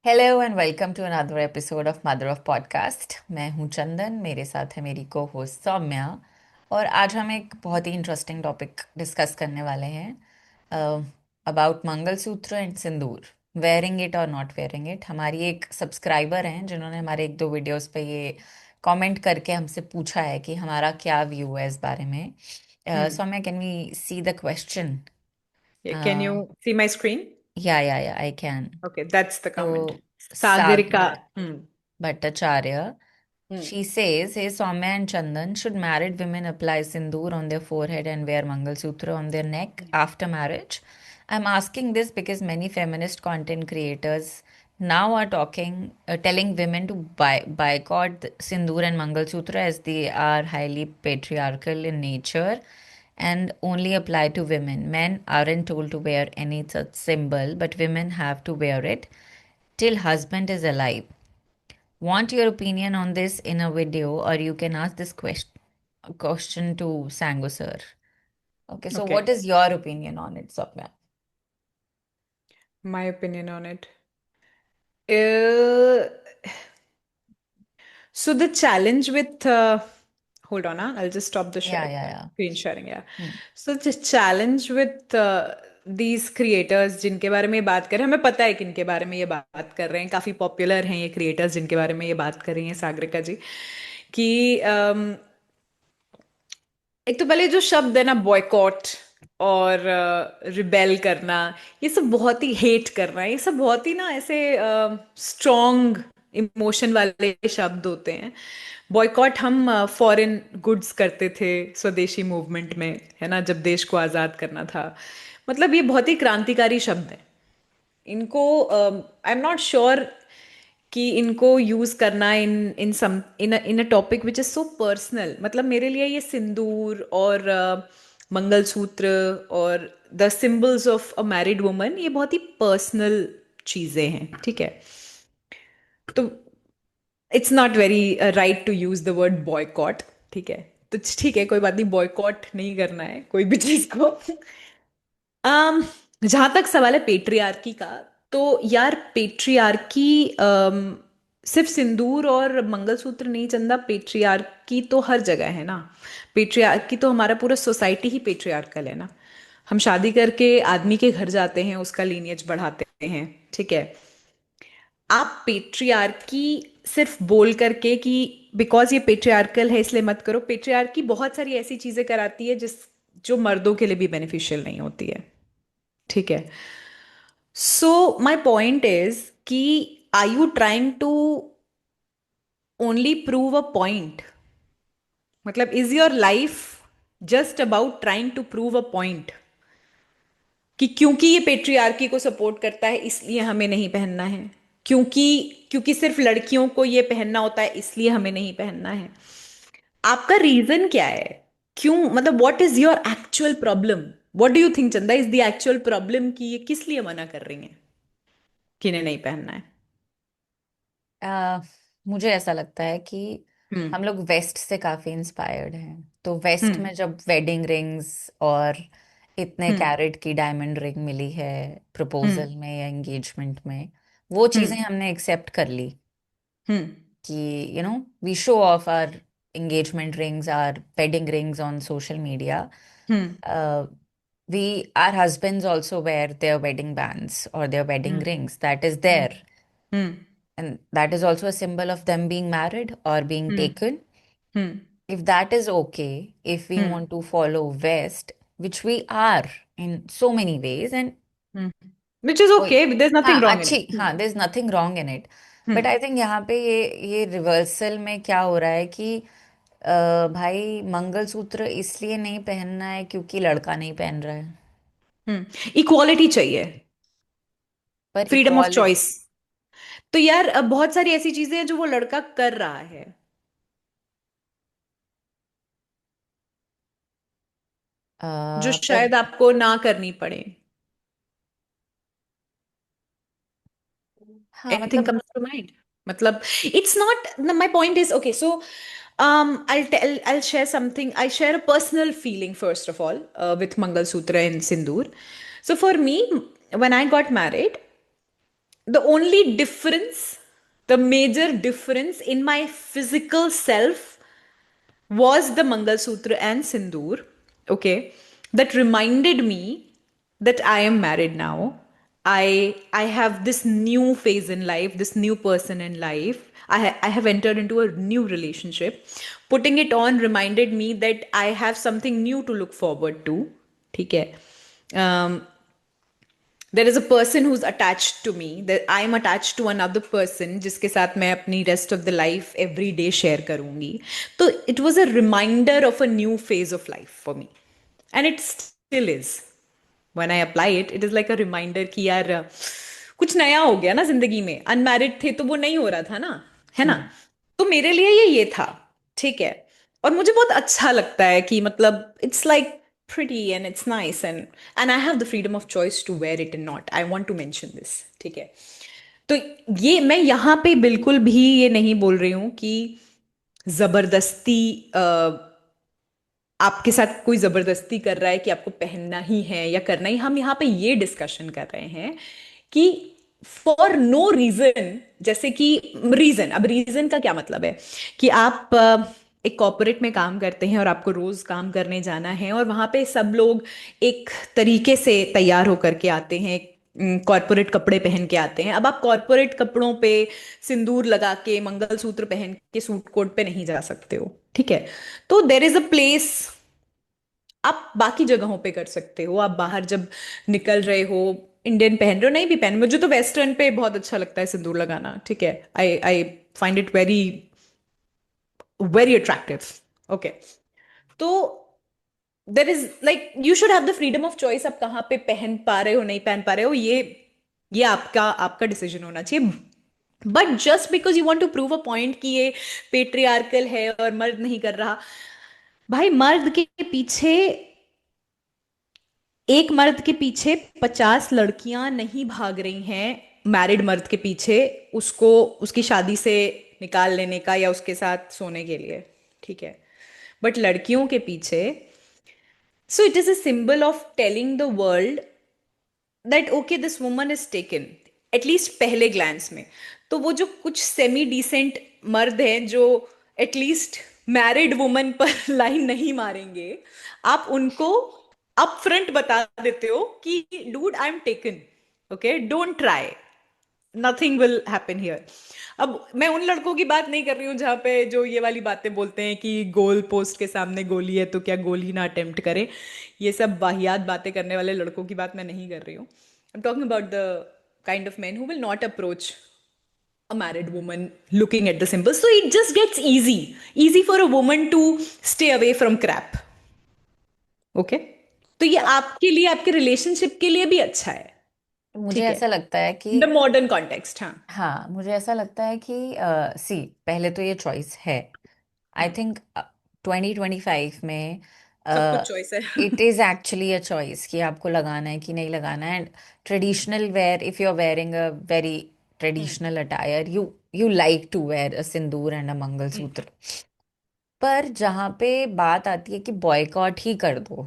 Hello and welcome to another episode of mother of podcast. मैं हूं चंदन, मेरे साथ है मेरी को होस्ट सौम्या। और आज हम एक बहुत ही इंटरेस्टिंग टॉपिक डिस्कस करने वाले हैं about mangalsutra and Sindoor, wearing it और नॉट वेयरिंग इट। हमारी एक सब्सक्राइबर हैं जिन्होंने हमारे एक दो वीडियोस पे ये कमेंट करके हमसे पूछा है कि हमारा क्या व्यू है इस बारे में। Hmm. Saumya, can we see the question? Yeah, can you see my screen? या I can. Okay, that's the comment. तो Sagarika. Hmm. Bhattacharya. Hmm. She says, hey, Soumya and Chandan, should married women apply sindoor on their forehead and wear Mangalsutra on their neck after marriage? I'm asking this because many feminist content creators now are telling women to boycott sindoor and Mangalsutra as they are highly patriarchal in nature and only apply to women. Men aren't told to wear any such symbol, but women have to wear it till husband is alive. Want your opinion on this in a video, or you can ask this question to Sangu sir. Okay, so what Okay, is your opinion on it, Swapna? my opinion on it. Uh, so the challenge with hold on, I'll just stop the Yeah, share yeah, yeah. screen sharing. Yeah. Hmm. So the challenge with these creators जिनके बारे में ये बात कर रहे हैं, हमें पता है किनके बारे में ये बात कर रहे हैं, काफी पॉपुलर हैं ये क्रिएटर्स जिनके बारे में ये बात कर रही हैं सागरिका जी कि एक तो पहले जो शब्द है ना बॉयकॉट और रिबेल करना, ये सब बहुत ही हेट करना, ये सब बहुत ही ना ऐसे स्ट्रॉन्ग इमोशन वाले शब्द होते हैं। बॉयकॉट हम फॉरेन गुड्स करते थे स्वदेशी मूवमेंट में, है ना, जब देश को आज़ाद करना था। मतलब ये बहुत ही क्रांतिकारी शब्द है। इनको आई एम नॉट श्योर कि इनको यूज करना in in some in a topic which is so personal. मतलब मेरे लिए ये सिंदूर और मंगलसूत्र और the symbols of a married woman ये बहुत ही पर्सनल चीजें हैं, ठीक है। तो it's not very right to use the word boycott, ठीक है। तो ठीक है, कोई बात नहीं, बॉयकॉट नहीं करना है कोई भी चीज को। um, जहां तक सवाल है पेट्रियार्की का, तो यार पेट्रियार्की सिर्फ सिंदूर और मंगलसूत्र नहीं चंदा, पेट्रियार्की तो हर जगह है ना। पेट्रियार्की तो हमारा पूरा सोसाइटी ही पेट्रियार्कल है ना। हम शादी करके आदमी के घर जाते हैं, उसका लीनियज बढ़ाते हैं, ठीक है। आप पेट्रियार्की सिर्फ बोल करके कि बिकॉज ये पेट्रियार्कल है इसलिए मत करो, पेट्रियार्की बहुत सारी ऐसी चीजें कराती है जिस जो मर्दों के लिए भी बेनिफिशियल नहीं होती है, ठीक है। सो माई पॉइंट इज कि are you trying to only prove a point? मतलब is your life just about trying to prove a point कि क्योंकि ये पेट्रियार्की को सपोर्ट करता है इसलिए हमें नहीं पहनना है, क्योंकि क्योंकि सिर्फ लड़कियों को ये पहनना होता है इसलिए हमें नहीं पहनना है? आपका रीजन क्या है? क्यों, मतलब what is your actual problem? What do you think चंदा इज द एक्चुअल प्रॉब्लम कि ये किस लिए मना कर रही हैं कि इन्हें नहीं पहनना है? अ, मुझे ऐसा लगता है कि हम्म। हम लोग वेस्ट से काफी इंस्पायर्ड हैं। तो वेस्ट हम्म। में जब वेडिंग रिंग्स और इतने हम्म। कैरेट की डायमंड रिंग मिली है हम्म। प्रपोजल में या एंगेजमेंट में, वो चीजें हम्म। हमने एक्सेप्ट कर ली हम्म। कि we show off our engagement rings, our wedding rings on social media. Hmm. Uh, our husbands also wear their wedding bands or their wedding hmm. rings. That is hmm. there. Hmm. And that is also a symbol of them being married or being hmm. taken. Hmm. If that is okay, if we hmm. want to follow West, which we are in so many ways, and hmm. Which is कोई okay, there is हाँ nothing wrong in अच्छी, it. हाँ, there's nothing wrong in it. But hmm. I think यहाँ पे ये reversal में क्या हो रहा है कि भाई मंगलसूत्र इसलिए नहीं पहनना है क्योंकि लड़का नहीं पहन रहा है। इक्वालिटी चाहिए, पर फ्रीडम ऑफ इक्वालिटी चॉइस। तो यार अब बहुत सारी ऐसी चीजें हैं जो वो लड़का कर रहा है, जो पर शायद आपको ना करनी पड़े। हाँ एनीथिंग मतलब कम्स टू माइंड? मतलब it's not, my point is okay, so I'll share something. I share a personal feeling first of all with Mangal Sutra and Sindoor. So for me, when I got married, the only difference, the major difference in my physical self was the Mangal Sutra and Sindoor, okay, that reminded me that I am married now. I have this new phase in life, this new person in life. I have entered into a new relationship. Putting it on reminded me that I have something new to look forward to. ठीक है. Um, there is a person who's attached to me, that I am attached to another person जिसके साथ मैं अपनी rest of the life every day share करूंगी. तो it was a reminder of a new phase of life for me, and it still is. When I apply it, it is like a reminder कि यार कुछ नया हो गया ना जिंदगी में. अनमैरिड थे तो वो नहीं हो रहा था ना, है ना. हम्म. तो मेरे लिए ये था. ठीक है. और मुझे बहुत अच्छा लगता है कि मतलब it's like pretty and it's nice, and I have the freedom of choice to wear it and not. I want to mention this. ठीक है. तो ये मैं यहाँ पे बिल्कुल भी ये नहीं बोल रही हूँ कि जबरदस्ती आपके साथ कोई जबरदस्ती कर रहा है कि आपको पहनना ही है या करना ही. हम यहाँ पे ये डिस्कशन कर रहे हैं कि फॉर नो रीजन, जैसे कि रीजन, अब रीजन का क्या मतलब है कि आप एक कॉर्पोरेट में काम करते हैं और आपको रोज काम करने जाना है और वहां पे सब लोग एक तरीके से तैयार होकर के आते हैं, कॉर्पोरेट कपड़े पहन के आते हैं. अब आप कॉर्पोरेट कपड़ों पे सिंदूर लगा के मंगलसूत्र पहन के सूट कोट पे नहीं जा सकते हो. ठीक है. तो देर इज अ प्लेस आप बाकी जगहों पे कर सकते हो. आप बाहर जब निकल रहे हो, इंडियन पहन रहे हो, नहीं भी पहन, मुझे तो वेस्टर्न पे बहुत अच्छा लगता है सिंदूर लगाना. ठीक है. I find it very very attractive. Okay. तो there is like you should have the freedom of choice. आप कहाँ पे पहन पा रहे हो, नहीं पहन पा रहे हो, ये आपका आपका डिसीजन होना चाहिए. But just because you want to prove a point कि ये पेट्रियार्कल है और मर्द नहीं कर रहा. भाई मर्द के पीछे, एक मर्द के पीछे 50 लड़कियां नहीं भाग रही हैं मैरिड मर्द के पीछे, उसको उसकी शादी से निकाल लेने का या उसके साथ सोने के लिए. ठीक है. बट लड़कियों के पीछे, so it is a symbol of telling the world that okay this woman is taken, at least पहले ग्लैंस में. तो वो जो कुछ सेमी डिसेंट मर्द हैं जो एटलीस्ट मैरिड वुमन पर लाइन नहीं मारेंगे, आप उनको अप फ्रंट बता देते हो कि dude I am taken, okay, don't try, nothing will happen here. अब मैं उन लड़कों की बात नहीं कर रही हूँ जहाँ पे जो ये वाली बातें बोलते हैं कि गोल पोस्ट के सामने गोली है तो क्या गोली ना अटेम्प्ट करें. ये सब वाहियात बातें करने वाले लड़कों की बात मैं नहीं कर रही हूँ. I am talking about the kind of man who will not approach a married woman looking at the symbols. So it just gets easy for a woman to stay away from crap. Okay. तो ये आपके लिए, आपके relationship के लिए भी अच्छा है. मुझे ठीक है. ऐसा लगता है कि द मॉडर्न कॉन्टेक्स्ट. हाँ. हाँ, मुझे ऐसा लगता है कि सी पहले तो ये चॉइस है. आई हम्म. थिंक 2025 में सब कुछ चॉइस है. It is actually a choice कि आपको लगाना है कि नहीं लगाना है. And traditional wear, if you are wearing a very hmm. Traditional attire, you like to wear a sindoor and a hmm. Mangalsutra. पर जहाँ पे बात आती है कि बॉयकॉट ही कर दो,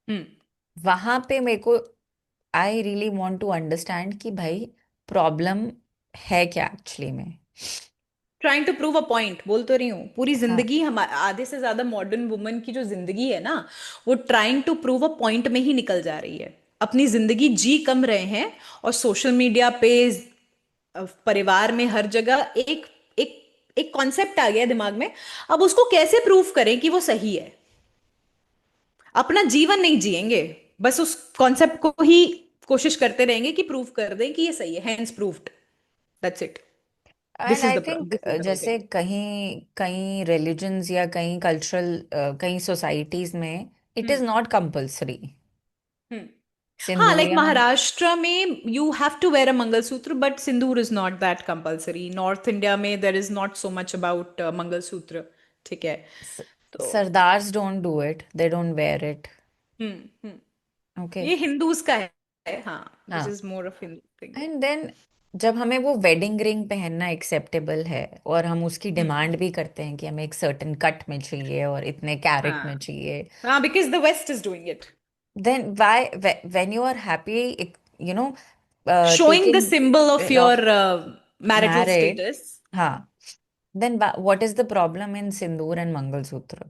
हम्म. वहां पे मेरे को I really want to understand कि भाई प्रॉब्लम है क्या एक्चुअली में. Trying to prove a point बोल तो रही हूँ. पूरी हाँ. जिंदगी हम आधे से ज्यादा मॉडर्न वुमन की जो जिंदगी है ना, वो trying to prove a point में ही निकल जा रही है. अपनी जिंदगी जी कम रहे हैं और सोशल मीडिया पे, परिवार में, हर जगह एक एक एक कॉन्सेप्ट आ गया दिमाग में. अब उसको कैसे प्रूव करें कि वो सही है. अपना जीवन नहीं जिएंगे, बस उस कॉन्सेप्ट को ही कोशिश करते रहेंगे कि प्रूव कर दें कि ये सही है. Hence proved. That's it. And I think this is the whole जैसे कहीं कहीं रिलीजन्स या कहीं कल्चरल कहीं सोसाइटीज में it is thing. Not compulsory. Hmm. हाँ, सिंदूर लाइक या मंग महाराष्ट्र में you have to wear a mangalsutra, but sindoor is not that compulsory. North India में there is not so much about mangalsutra. ठीक है. तो Sardars don't do it, they don't wear it. Hmm. Hmm. Okay. ये हिंदूज का है. हाँ. दिस हाँ. Is more of Hindu thing. And then जब हमें वो वेडिंग रिंग पहनना एक्सेप्टेबल है और हम उसकी डिमांड भी करते हैं कि हमें एक सर्टेन कट में चाहिए और इतने कैरेट में हाँ. चाहिए, हाँ, because the west is doing it. then why when you are happy, you know, showing the taking symbol of of your marital married, status. हाँ, then what is the problem in sindoor and mangalsutra?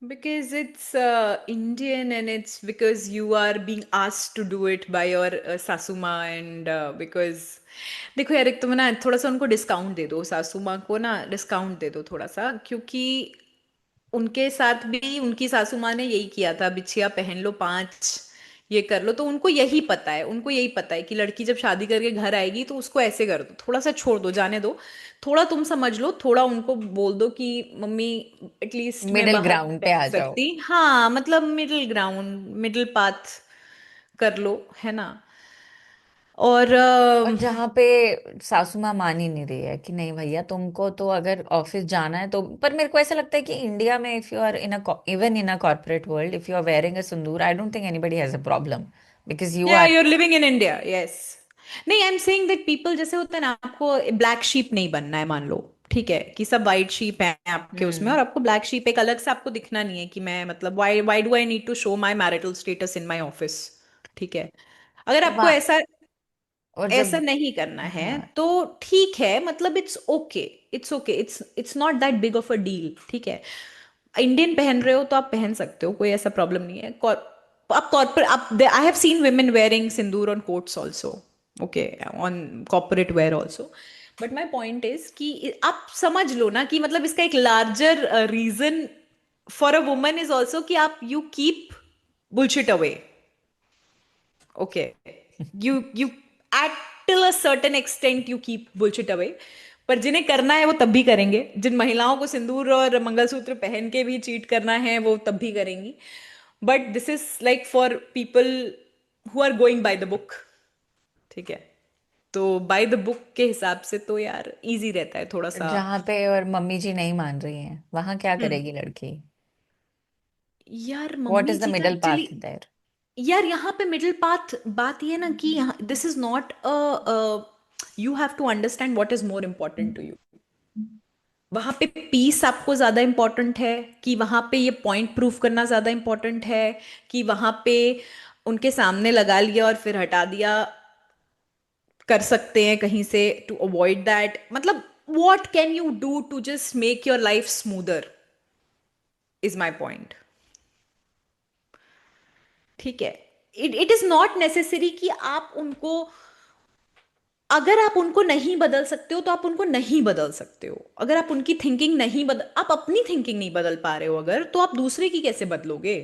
Because it's Indian, and it's because you are being asked to do it by your सासू माँ, and because देखो यार, एक तो ना थोड़ा सा उनको डिस्काउंट दे दो, सासू माँ को ना डिस्काउंट दे दो थोड़ा सा, क्योंकि उनके साथ भी उनकी सासू माँ ने यही किया था, बिछिया पहन लो 5, ये कर लो, तो उनको यही पता है, उनको यही पता है कि लड़की जब शादी करके घर आएगी तो उसको ऐसे कर दो, थोड़ा सा छोड़ दो, जाने दो, थोड़ा तुम समझ लो, थोड़ा उनको बोल दो कि मम्मी एटलीस्ट मैं मिडिल बाहर नहीं ग्राउंड पे बैठ आ जाओ। सकती, हाँ मतलब मिडिल ग्राउंड, मिडिल पाथ कर लो, है ना। और और जहाँ पे सासू माँ मान ही नहीं रही है कि नहीं भैया तुमको तो अगर ऑफिस जाना है तो, पर मेरे को ऐसा लगता है कि इंडिया में if you are in a even in a corporate world if you are wearing a sindoor I don't think anybody has a problem because you या are. You are living in India, yes. नहीं, I am saying that people जैसे होते हैं ना, आपको black sheep नहीं बनना है, मान लो ठीक है कि सब वाइट शीप हैं आपके उसमें, हम्म। और आपको ब्लैक शीप एक अलग से आपको दिखना नहीं है कि मैं मतलब why do I need to show my marital status in my office, ठीक है। अगर आपको वहाँ ऐसा और ऐसा जब नहीं करना है हाँ तो ठीक है, मतलब it's okay, it's okay, it's not that big of a deal, ठीक है। इंडियन पहन रहे हो तो आप पहन सकते हो, कोई ऐसा प्रॉब्लम नहीं है। आप कॉर्पोरेट, आप, I have seen women wearing sindoor on coats also, okay, on corporate wear also. But my point is कि आप समझ लो ना कि मतलब इसका एक larger reason for a woman is also कि आप you keep bullshit away, okay, you at till a certain extent you keep bullshit away। पर जिन्हें करना है वो तब भी करेंगे, जिन महिलाओं को सिंदूर और मंगलसूत्र पहन के भी चीट करना है वो तब भी करेंगी। But this is like for people who are going by the book, ठीक है। तो बाय द बुक के हिसाब से तो यार इजी रहता है थोड़ा सा। जहाँ पे और मम्मी जी नहीं मान रही हैं वहां क्या हम्म। करेगी लड़की? यार व्हाट मम्मी इज द जी का मिडल एक्चुअली, पाथ देयर? यार यहाँ पे मिडिल पाथ बात ये ना कि यहाँ this is not a, you have to understand what is more important to you. वहां पे पीस आपको ज्यादा इंपॉर्टेंट है, कि वहां पे ये पॉइंट प्रूफ करना ज्यादा इंपॉर्टेंट है, कि वहां पे उनके सामने लगा लिया और फिर हटा दिया, कर सकते हैं कहीं से टू अवॉइड दैट, मतलब what can you do to just make your life smoother, is my point, ठीक है। इट इज नॉट नेसेसरी कि आप उनको, अगर आप उनको नहीं बदल सकते हो तो आप उनको नहीं बदल सकते हो। अगर आप उनकी थिंकिंग नहीं बदल, आप अपनी थिंकिंग नहीं बदल पा रहे हो अगर, तो आप दूसरे की कैसे बदलोगे?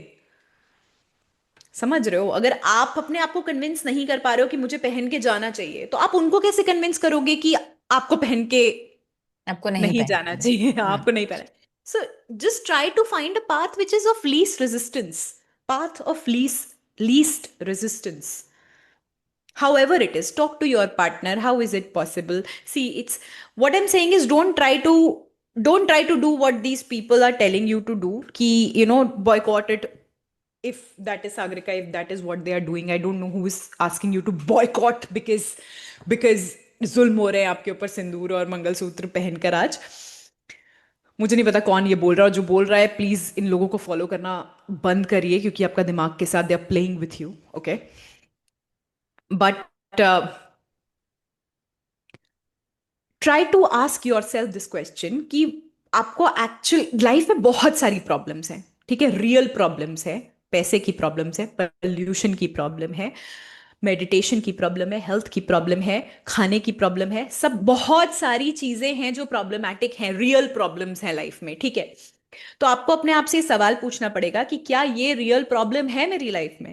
समझ रहे हो? अगर आप अपने आप को कन्विंस नहीं कर पा रहे हो कि मुझे पहन के जाना चाहिए, तो आप उनको कैसे कन्विंस करोगे कि आपको पहन के आपको नहीं नहीं जाना पहनना है। चाहिए, हम्म। आपको नहीं पहना? So just try to find a path which is of least resistance, path of least resistance, however it is. Talk to your partner, how is it possible? See, it's, what I'm saying is don't try to do what these people are telling you to do, ki boycott it. If that is Sagrika, if that is what they are doing, I don't know who is asking you to boycott, because जुल्म हो रहे हैं आपके ऊपर सिंदूर और मंगलसूत्र पहनकर आज। मुझे नहीं पता कौन ये बोल रहा है, और जो बोल रहा है प्लीज इन लोगों को फॉलो करना बंद करिए, क्योंकि आपका दिमाग के साथ they are playing with you, okay. But try to ask yourself this question कि आपको एक्चुअल लाइफ में बहुत सारी प्रॉब्लम्स हैं, ठीक है, रियल प्रॉब्लम्स है, पैसे की प्रॉब्लम्स है, पोल्यूशन की प्रॉब्लम है, मेडिटेशन की प्रॉब्लम है, हेल्थ की प्रॉब्लम है, खाने की प्रॉब्लम है, सब बहुत सारी चीजें हैं जो प्रॉब्लमैटिक हैं, रियल प्रॉब्लम्स हैं लाइफ में, ठीक है। तो आपको अपने आप से सवाल पूछना पड़ेगा कि क्या ये रियल प्रॉब्लम है मेरी लाइफ में?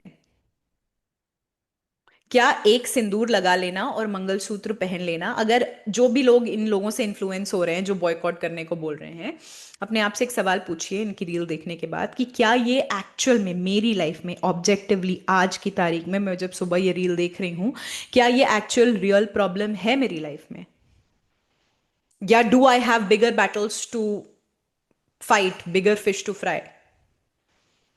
क्या एक सिंदूर लगा लेना और मंगलसूत्र पहन लेना, अगर जो भी लोग इन लोगों से इन्फ्लुएंस हो रहे हैं जो बॉयकॉट करने को बोल रहे हैं, अपने आप से एक सवाल पूछिए इनकी रील देखने के बाद कि क्या ये एक्चुअल में मेरी लाइफ में ऑब्जेक्टिवली आज की तारीख में, मैं जब सुबह ये रील देख रही हूं, क्या ये एक्चुअल रियल प्रॉब्लम है मेरी लाइफ में, या do I have bigger battles to fight, bigger fish to fry?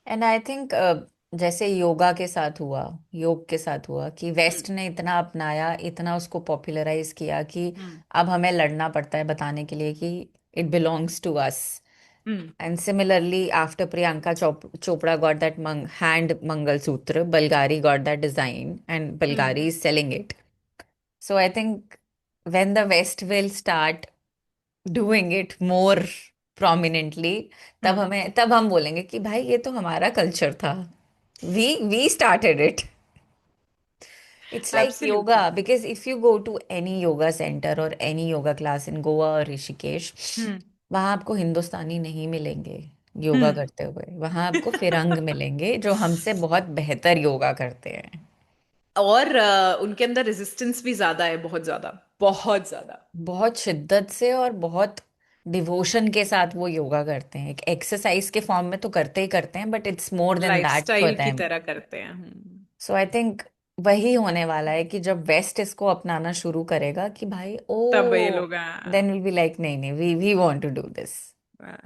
And I think जैसे योगा के साथ हुआ, योग के साथ हुआ कि हम्म। वेस्ट ने इतना अपनाया, इतना उसको पॉपुलराइज किया कि हम्म। अब हमें लड़ना पड़ता है बताने के लिए कि it belongs to us. Hmm. And similarly, after Priyanka Chopra got that hand Mangal Sutra, Bulgari got that design, and hmm. Bulgari is selling it. So I think when the West will start doing it more prominently, हम्म। तब हम बोलेंगे कि भाई ये तो हमारा culture था. We started it. It's like absolutely. yoga because if you go to any yoga center or any yoga class in Goa or Rishikesh, हम्म। वहां आपको हिंदुस्तानी नहीं मिलेंगे योगा हम्म। करते हुए. वहां आपको फिरंग मिलेंगे जो हमसे बहुत बेहतर योगा करते हैं. और उनके अंदर रेजिस्टेंस भी ज्यादा है, बहुत ज्यादा, बहुत ज्यादा। बहुत शिद्दत से और बहुत डिवोशन के साथ वो योगा करते हैं. एक एक्सरसाइज के फॉर्म में तो करते ही करते हैं, but it's more than that for lifestyle की देम. तरह करते हैं। सो आई थिंक वही होने वाला है कि जब वेस्ट इसको अपनाना शुरू करेगा कि भाई तब ये ओ, लोग, देन विल बी लाइक नहीं नहीं, we want to do this.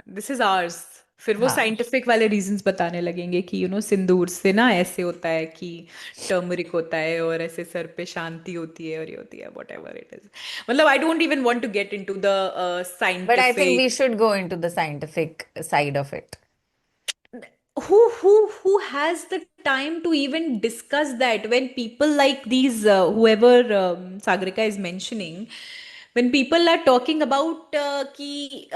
This is ours. फिर वो हाँ. साइंटिफिक वाले रीजंस बताने लगेंगे कि सिंदूर से ना ऐसे होता है कि टर्मरिक होता है, और ऐसे सर पे शांति होती है, और ये होती है, वट एवर इट इज। मतलब I don't even want to get into the But I think we scientific. should go into the scientific side of it. Who has the time to even discuss that, when people like these, whoever Sagrika is mentioning, when people are talking about कि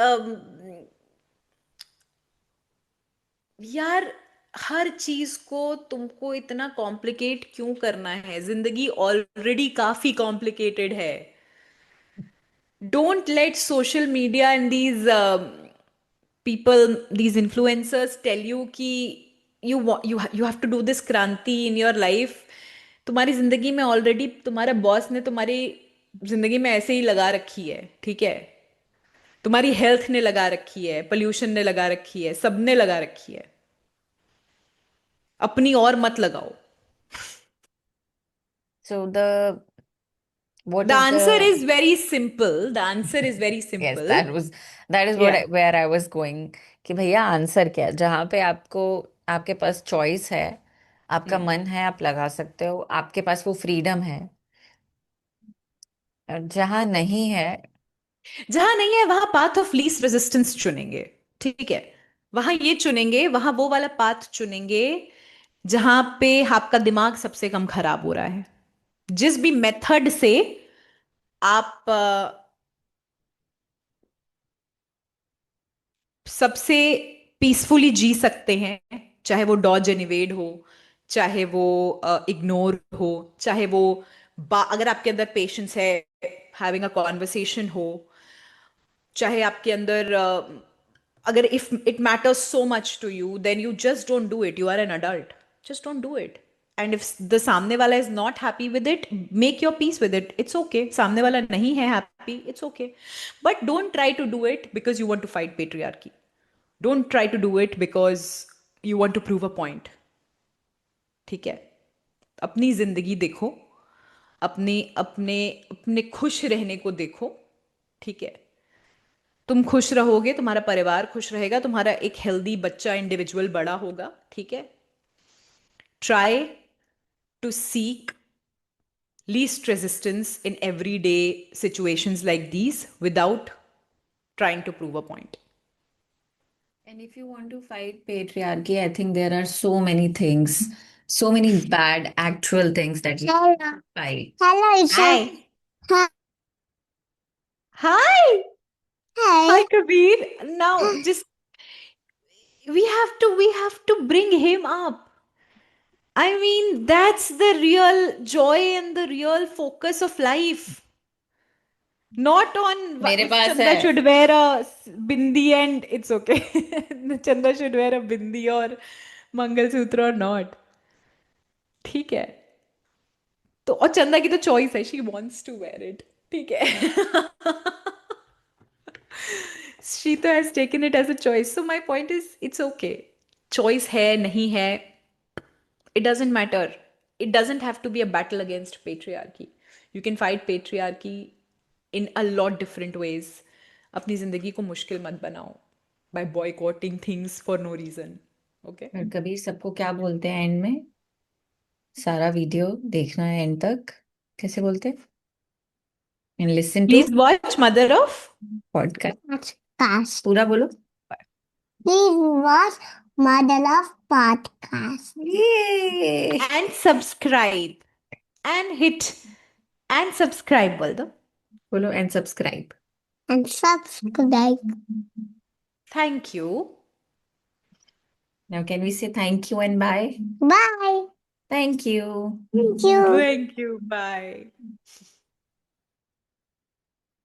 यार, हर चीज को तुमको इतना complicate क्यों करना है? जिंदगी ऑलरेडी काफी कॉम्प्लिकेटेड है। Don't let social media and these people, these influencers tell you कि you have to do this क्रांति in your life। तुम्हारी जिंदगी में ऑलरेडी तुम्हारा बॉस ने तुम्हारी जिंदगी में ऐसे ही लगा रखी है, ठीक है? तुम्हारी हेल्थ ने लगा रखी है, पोल्यूशन ने लगा रखी है, सबने लगा रखी है। अपनी और मत लगाओ। So the what The is answer the is very simple. The answer is very yes, simple। that is what Yeah। where I was going. कि भैया आंसर क्या है? जहाँ पे आपको आपके पास चॉइस है, आपका हम्म। मन है, आप लगा सकते हो, आपके पास वो फ्रीडम है. और जहाँ नहीं है. जहां नहीं है वहां पाथ ऑफ लीस्ट रेजिस्टेंस चुनेंगे, ठीक है? वहां ये चुनेंगे, वहां वो वाला पाथ चुनेंगे जहां पे आपका दिमाग सबसे कम खराब हो रहा है। जिस भी मेथड से आप सबसे पीसफुली जी सकते हैं, चाहे वो डॉज एंड इवेड हो, चाहे वो इग्नोर हो, चाहे वो अगर आपके अंदर पेशेंस है, हैविंग अ कॉन्वर्सेशन हो, चाहे आपके अंदर अगर if it matters so much to you, then you just don't do it. You are an adult, just don't do it. And if the सामने वाला is not happy with it, make your peace with it, it's okay. सामने वाला नहीं है happy, it's okay. But don't try to do it because you want to fight patriarchy. Don't try to do it because you want to prove a point, ठीक है? अपनी जिंदगी देखो, अपने अपने अपने खुश रहने को देखो, ठीक है? तुम खुश रहोगे, तुम्हारा परिवार खुश रहेगा, तुम्हारा एक हेल्दी बच्चा, इंडिविजुअल बड़ा होगा, ठीक है? Try to seek least resistance in everyday situations like these without trying to prove a point. And if you want to fight patriarchy, I think there are so many things, so many bad actual things that you can fight. Hello, Isha. Hi. Hi. Hi. Hi, Hi. Kabir. Now, just we have to bring him up. I mean, that's the real joy and the real focus of life. Not on मेरे if पास है. Chanda should wear a bindi and it's okay. Chanda should wear a bindi or Mangal Sutra or not. ठीक है? तो और चंदा की तो choice है, she wants to wear it, ठीक है? शी तो has taken it as a choice, so my point is it's okay. Choice है नहीं है, it doesn't matter. It doesn't have to be a battle against patriarchy. You can fight patriarchy in a lot different ways. अपनी जिंदगी को मुश्किल मत बनाओ by boycotting things for no reason. Okay? और कबीर सबको क्या बोलते हैं एंड में? सारा वीडियो देखना है एंड तक. कैसे बोलते हैं? And listen to Please watch Mother of podcast. Cash. पूरा बोलो. Please watch Mother Love Podcast. Yay! And subscribe. And subscribe बोल दो. Follow and subscribe. And subscribe. Thank you. Now, can we say thank you and bye? Bye. Thank you. Thank you. Thank you. Bye.